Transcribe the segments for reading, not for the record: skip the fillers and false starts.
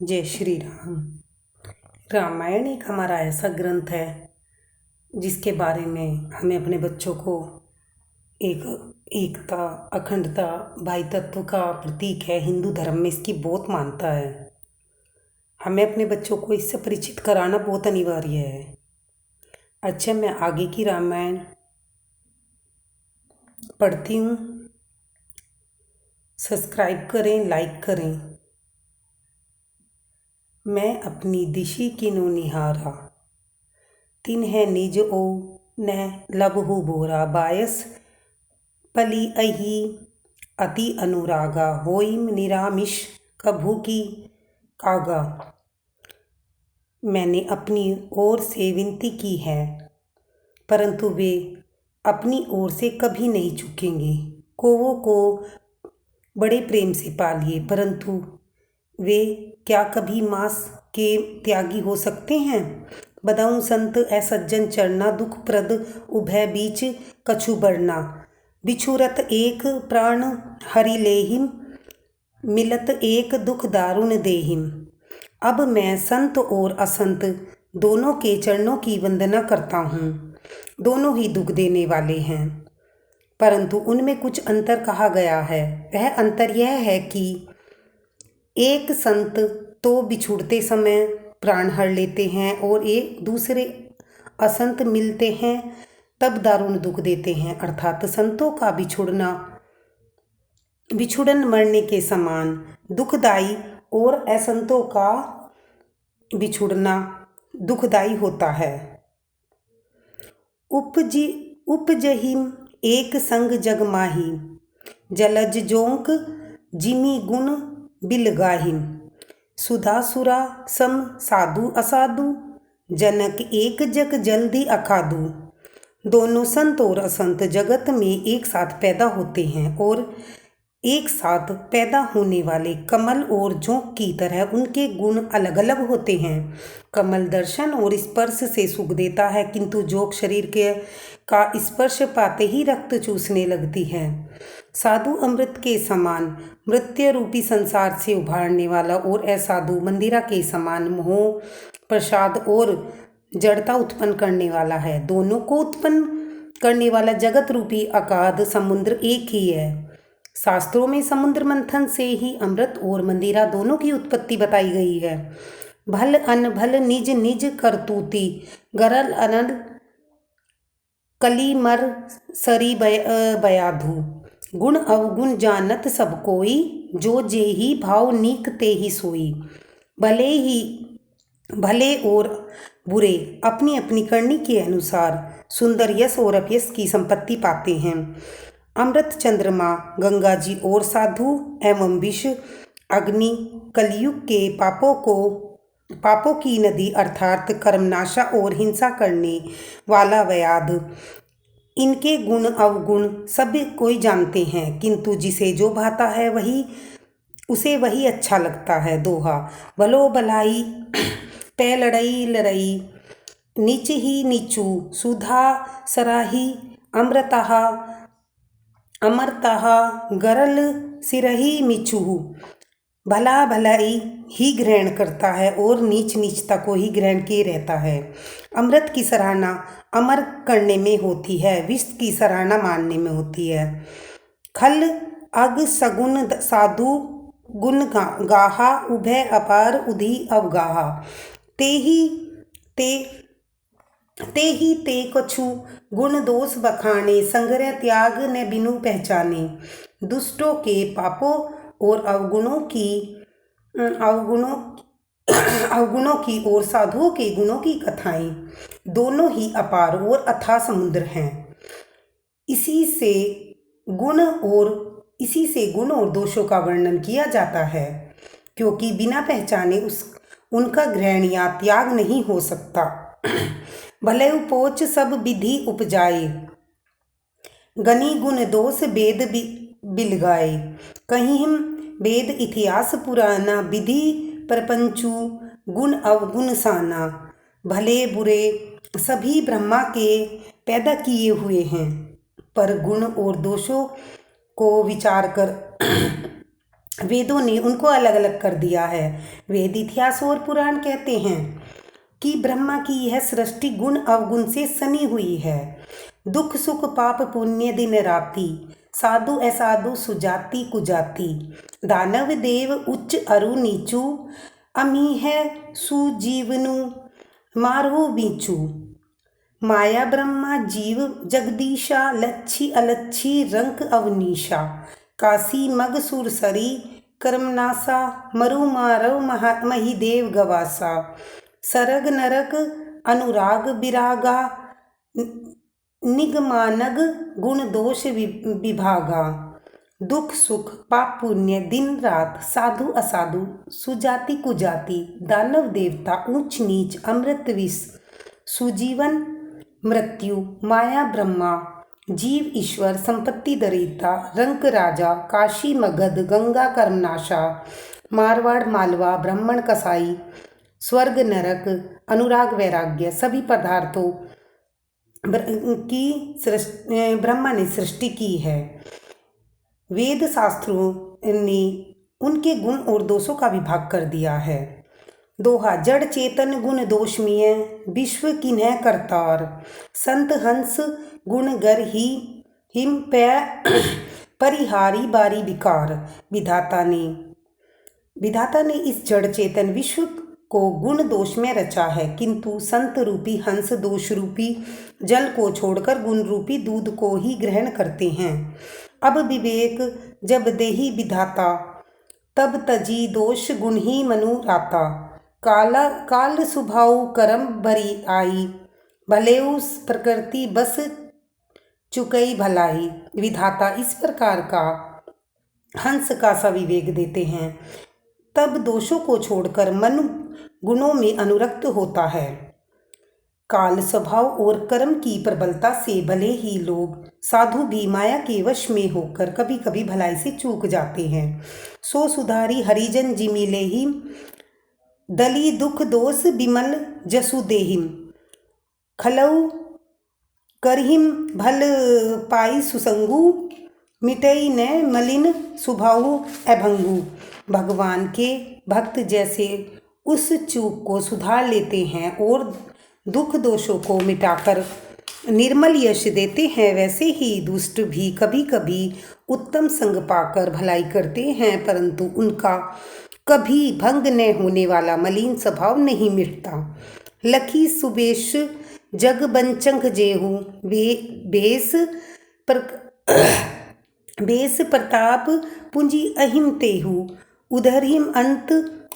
जय श्री राम। रामायण एक हमारा ऐसा ग्रंथ है जिसके बारे में हमें अपने बच्चों को एक एकता, अखंडता, भाई तत्व का प्रतीक है। हिंदू धर्म में इसकी बहुत मान्यता है। हमें अपने बच्चों को इससे परिचित कराना बहुत अनिवार्य है। अच्छा, मैं आगे की रामायण पढ़ती हूँ। सब्सक्राइब करें, लाइक करें। मैं अपनी दिशि किनो निहारा, तिन्ह निज ओ न लबहु बोरा। बायस पली अहि अति अनुरागा, होइम निरामिष कभू की कागा। मैंने अपनी ओर से विनती की है, परंतु वे अपनी ओर से कभी नहीं झुकेंगे। कौवों को बड़े प्रेम से पालिए, परंतु वे क्या कभी मांस के त्यागी हो सकते हैं। बदाऊं संत असज्जन चरना, दुख प्रद उभय बीच कछु बढ़ना। बिछुरत एक प्राण हरि लेहिम, मिलत एक दुख दारुण देहिम। अब मैं संत और असंत दोनों के चरणों की वंदना करता हूँ। दोनों ही दुख देने वाले हैं, परंतु उनमें कुछ अंतर कहा गया है। वह अंतर यह है कि एक संत तो बिछुड़ते समय प्राण हर लेते हैं और एक दूसरे असंत मिलते हैं तब दारुण दुख देते हैं। अर्थात संतों का बिछुड़न मरने के समान दुखदाई और असंतों का बिछुड़ना दुखदाई होता है। उपजहिम एक संग जग माही, जलज जोंक जिमी गुण बिलगाहिम। सुधासुरा सम साधु असाधु, जनक एक जग जल्दी अखाधु। दोनों संत और असंत जगत में एक साथ पैदा होते हैं और एक साथ पैदा होने वाले कमल और जोंक की तरह उनके गुण अलग अलग होते हैं। कमल दर्शन और स्पर्श से सुख देता है, किंतु जोंक शरीर का स्पर्श पाते ही रक्त चूसने लगती है। साधु अमृत के समान मृत्यु रूपी संसार से उभारने वाला और असाधु मंदिरा के समान मोह, प्रसाद और जड़ता उत्पन्न करने वाला है। दोनों को उत्पन्न करने वाला जगत रूपी अगाध समुद्र एक ही है। शास्त्रों में समुद्र मंथन से ही अमृत और मंदिरा दोनों की उत्पत्ति बताई गई है। भल अन भल निज निज करतूती, गरल अनल कली मर सरी बयाधु। गुण अवगुण जानत सब कोई, जो जे ही भाव नीक ते ही सोई। भले और बुरे अपनी अपनी करनी के अनुसार सुंदर यश और अपयश की संपत्ति पाते हैं। अमृत चंद्रमा, गंगा जी और साधु एवं विष अग्नि कलयुग के पापों की नदी अर्थात कर्मनाशा और हिंसा करने वाला व्याध, इनके गुण अवगुण सब कोई जानते हैं, किंतु जिसे जो भाता है उसे वही अच्छा लगता है। दोहा: भलो भलाई पै लड़ई लड़ई, नीच ही नीचू। सुधा सराही अमृतहा अमरतहा, गरल सिरही मिचू। भला भलाई ही ग्रहण करता है और नीच नीचता को ही ग्रहण किए रहता है। अमृत की सराहना अमर करने में होती है, विष की सराहना मानने में होती है। खल अग सगुन साधु गुण गाहा, उभय अपार उधी अवगाहा। ते कछु गुण दोष बखाने, संग्रह त्याग न बिनु पहचाने। दुष्टों के पापों और अवगुणों की और साधुओं के गुणों की कथाएं दोनों ही अपार और अथाह समुद्र हैं। इसी से गुण और दोषों का वर्णन किया जाता है, क्योंकि बिना पहचाने उनका ग्रहण या त्याग नहीं हो सकता। भले उपोच सब विधि उपजाए, गनि गुण दोष वेद बिलगाए। कहीं हम वेद इतिहास पुराना, विधि प्रपंचु गुण अवगुण साना। भले बुरे सभी ब्रह्मा के पैदा किए हुए हैं, पर गुण और दोषों को विचार कर वेदों ने उनको अलग अलग कर दिया है। वेद, इतिहास और पुराण कहते हैं कि ब्रह्मा की यह सृष्टि गुण अवगुण से सनी हुई है। दुख सुख पाप पुण्य दिन राति, साधु असाधु सुजाति कुजाति, दानव देव उच्च अरु नीचू, अमी है सुजीवनु मारो बीचू। माया ब्रह्मा जीव जगदीशा, लच्छी अलच्छी रंक अवनीशा, काशी मग सुरसरी कर्मनासा, मरु मारव महिदेव गवासा, सरग नरक अनुराग विरागा, निगमानग गुण दोष विभागा, दुख सुख पाप पुण्य दिन रात, साधु असाधु सुजाति कुजाति, दानव देवता ऊंच नीच, अमृत विष सुजीवन मृत्यु, माया ब्रह्मा जीव ईश्वर, संपत्ति दरिद्रता, रंक राजा, काशी मगध, गंगा कर्मनाशा, मारवाड़ मालवा, ब्राह्मण कसाई, स्वर्ग नरक, अनुराग वैराग्य, सभी पदार्थों की ब्रह्मा ने सृष्टि की है। वेद शास्त्रों ने उनके गुण और दोषों का विभाग कर दिया है। दोहा, जड़ चेतन गुण दोषमीय, विश्व किन्ह करतार, संत हंस गुण गर ही हिम पै परिहारी बारी विकार। विधाता ने इस जड़ चेतन विश्व को गुण दोष में रचा है, किंतु संत रूपी हंस दोष रूपी जल को छोड़कर गुण रूपी दूध को ही ग्रहण करते हैं। अब विवेक जब देही विधाता, तब तजी दोष गुण ही मनु राता। काल सुभाव करम भरी आई, भले उस प्रकृति बस चुकई भलाई। विधाता इस प्रकार का हंस का सा विवेक देते हैं, तब दोषों को छोड़कर मन गुणों में अनुरक्त होता है। काल स्वभाव और कर्म की प्रबलता से भले ही लोग साधु भी माया के वश में होकर कभी कभी भलाई से चूक जाते हैं। सो सुधारी हरिजन जिमिलेहिम, दली दुख दोष बिमल जसु देहिम। खलऊ करहिम भल पाई सुसंगु, मिटई न मलिन सुभाऊ अभंगु। भगवान के भक्त जैसे उस चूक को सुधार लेते हैं और दुख दोषों को मिटाकर निर्मल यश देते हैं, वैसे ही दुष्ट भी कभी कभी उत्तम संग पाकर भलाई करते हैं, परंतु उनका कभी भंग न होने वाला मलिन स्वभाव नहीं मिटता। लखी सुबेश जग बंचंग जेहू, बेस प्रताप पूंजी अहिम तेहू। उधरहिम अंत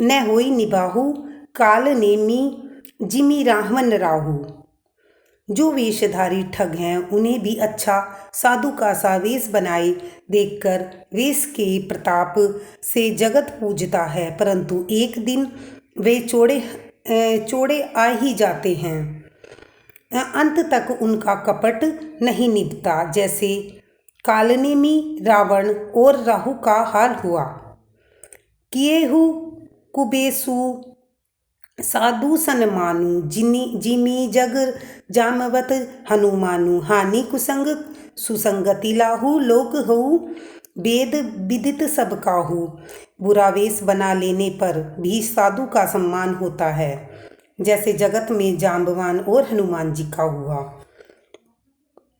न होई निबाहू, काल नेमी जिमी राहवन राहू। जो वेशधारी ठग हैं उन्हें भी अच्छा साधु का सा वेश बनाए देखकर वेश के प्रताप से जगत पूजता है, परंतु एक दिन वे चोड़े आ ही जाते हैं। अंत तक उनका कपट नहीं निभता, जैसे कालनेमी रावण और राहु का हाल हुआ। किएहु कुबेसु साधु सनमानु, जिमी जग जामवत हनुमानु। हानि कुसंग सुसंगति लाहू, लोक हऊ वेद विदित सब काहू। बुरा वेश बना लेने पर भी साधु का सम्मान होता है, जैसे जगत में जाम्बवान और हनुमान जी का हुआ।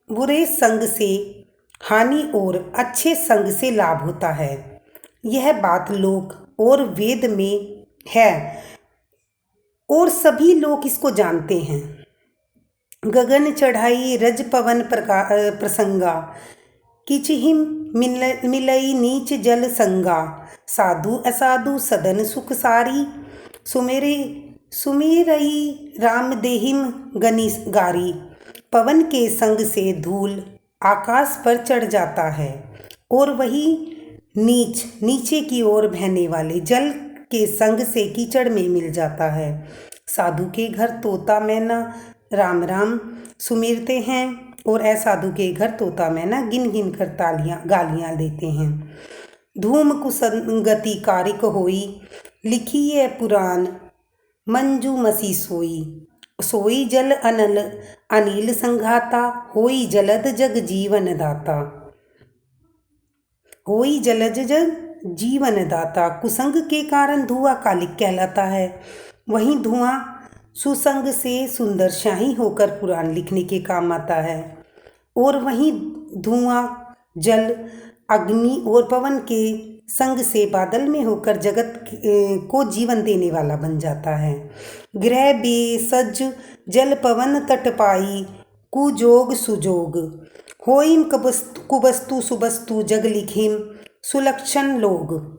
बुरे संग से हानि और अच्छे संग से लाभ होता है, यह बात लोक और वेद में है और सभी लोग इसको जानते हैं। गगन चढ़ाई रज पवन प्रसंगा, किचहिम मिलई नीच जल संगा। साधु असाधु सदन सुख सारी, सुमेरई राम देहिम गनी गारी। पवन के संग से धूल आकाश पर चढ़ जाता है और वही नीचे की ओर बहने वाले जल के संग से कीचड़ में मिल जाता है। साधु के घर तोता मैना राम राम सुमिरते हैं और असाधु के घर तोता मैना गिन गिन कर गालियाँ देते हैं। धूम कुसंगति कारिक होई, लिखी है पुराण मंजू मसी सोई। सोई जल अनिल संघाता, होई जलद जग जीवन दाता। होई जलज जग जीवनदाता। कुसंग के कारण धुआं कालिक कहलाता है। वहीं धुआं सुसंग से सुंदर शाही होकर पुराण लिखने के काम आता है। और वहीं धुआं जल, अग्नि और पवन के संग से बादल में होकर जगत को जीवन देने वाला बन जाता है। ग्रह बेसज जल पवन तट पाई, कुजोग सुजोग। होइम कुबस्तु सुबस्तु जग लिखिम, सुलक्षण लोग।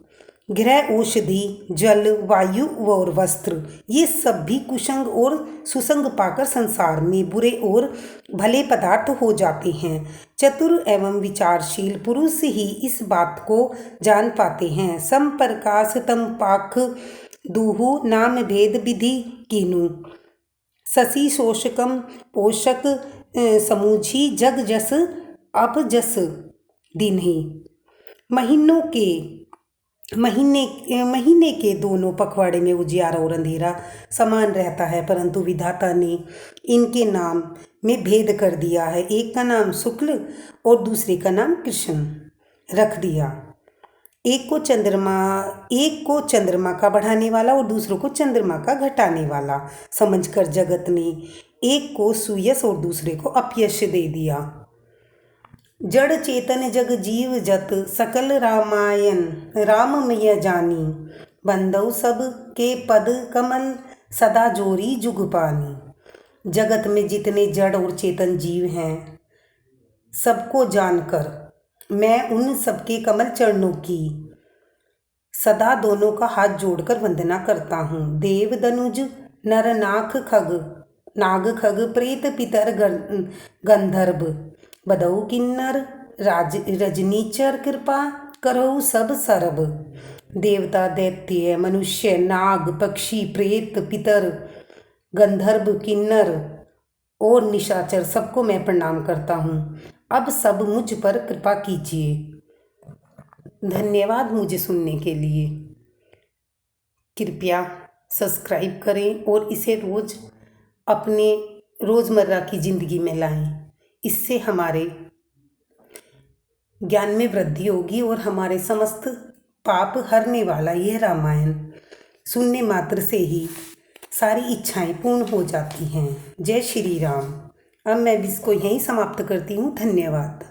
ग्रह, औषधि, जल, वायु और वस्त्र, ये सब भी कुसंग और सुसंग पाकर संसार में बुरे और भले पदार्थ हो जाते हैं। चतुर एवं विचारशील पुरुष ही इस बात को जान पाते हैं। सम प्रकाश तम पाख दूहु, नाम भेद विधि कीनु। शशि शोषकम पोषक समूझी, जग जस अपजस दिन्हि। महीने के दोनों पखवाड़े में उजियारा और अंधेरा समान रहता है, परंतु विधाता ने इनके नाम में भेद कर दिया है। एक का नाम शुक्ल और दूसरे का नाम कृष्ण रख दिया। एक को चंद्रमा का बढ़ाने वाला और दूसरों को चंद्रमा का घटाने वाला समझकर जगत ने एक को सुयश और दूसरे को अपयश दे दिया। जड़ चेतन जग जीव जत, सकल रामायण राममय जानी। बंदौ सब के पद कमल, सदा जोरी जुग पानी। जगत में जितने जड़ और चेतन जीव हैं, सबको जानकर मैं उन सबके कमल चरणों की सदा दोनों का हाथ जोड़कर वंदना करता हूँ। देव दनुज नर नाग खग प्रेत पितर गंधर्व, बदऊ किन्नर रजनीचर कृपा करहु सब सरब। देवता, दैत्य, मनुष्य, नाग, पक्षी, प्रेत, पितर, गंधर्व, किन्नर और निशाचर सबको मैं प्रणाम करता हूँ। अब सब मुझ पर कृपा कीजिए। धन्यवाद मुझे सुनने के लिए। कृपया सब्सक्राइब करें और इसे रोज़ अपने रोज़मर्रा की ज़िंदगी में लाएं। इससे हमारे ज्ञान में वृद्धि होगी और हमारे समस्त पाप हरने वाला यह रामायण सुनने मात्र से ही सारी इच्छाएं पूर्ण हो जाती हैं। जय श्री राम। अब मैं इसको यहीं समाप्त करती हूँ। धन्यवाद।